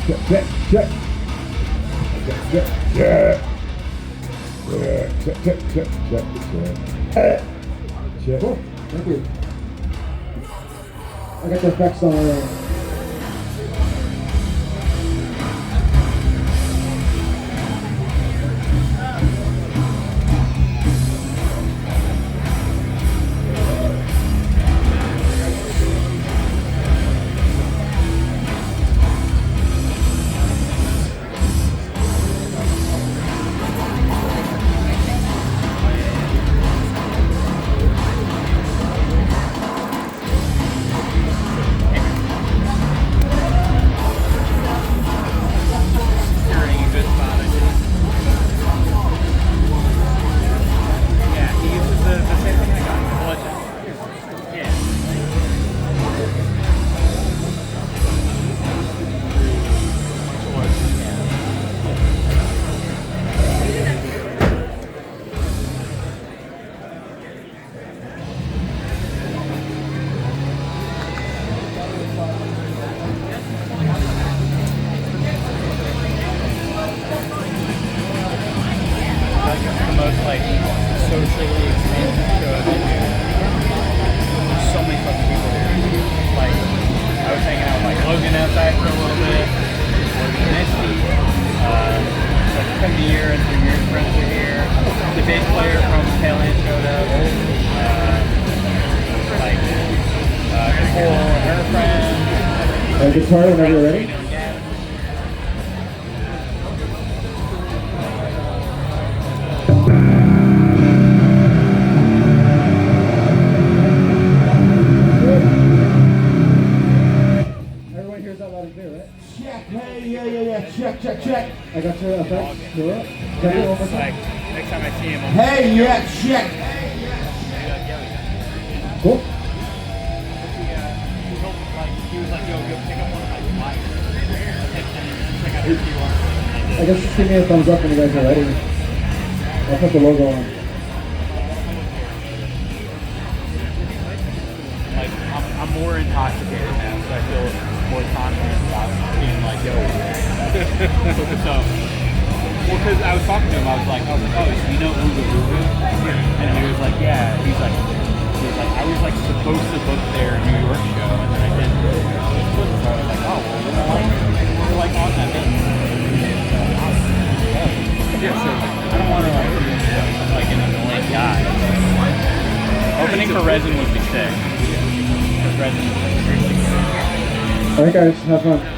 check, check. Check, check, check. Check, check, check, check, check. Check. Cool, thank you. I got the effects on my own. Like socially expansive show I've been to. There's so many fucking people here. Like I was hanging out with like Logan outside for a little bit. Logan and Misty. Like Premier and Premier's friends are here. The bass player from Talent showed up. Nicole and her friend. Guitar whenever you're ready. Check, check. I got your effects. Do it. Like, next time I see him, hey, yeah, check. Cool. He was like, yo, pick up one of my flyers. I guess just give me a thumbs up when you guys are ready. I'll put the logo on. Like, I'm more intoxicated now, so I feel more confident about being like, yo. So, well, because I was talking to him, I was like, oh, so you know who the Groove is? And he was like, yeah. He's like, I was like supposed to book their New York show, and then I didn't. So I was like, oh, well, we're like on that thing. Yeah, so I don't want to like an annoying guy. Opening for Resin would be sick. Because Resin is seriously good. Alright guys, have fun.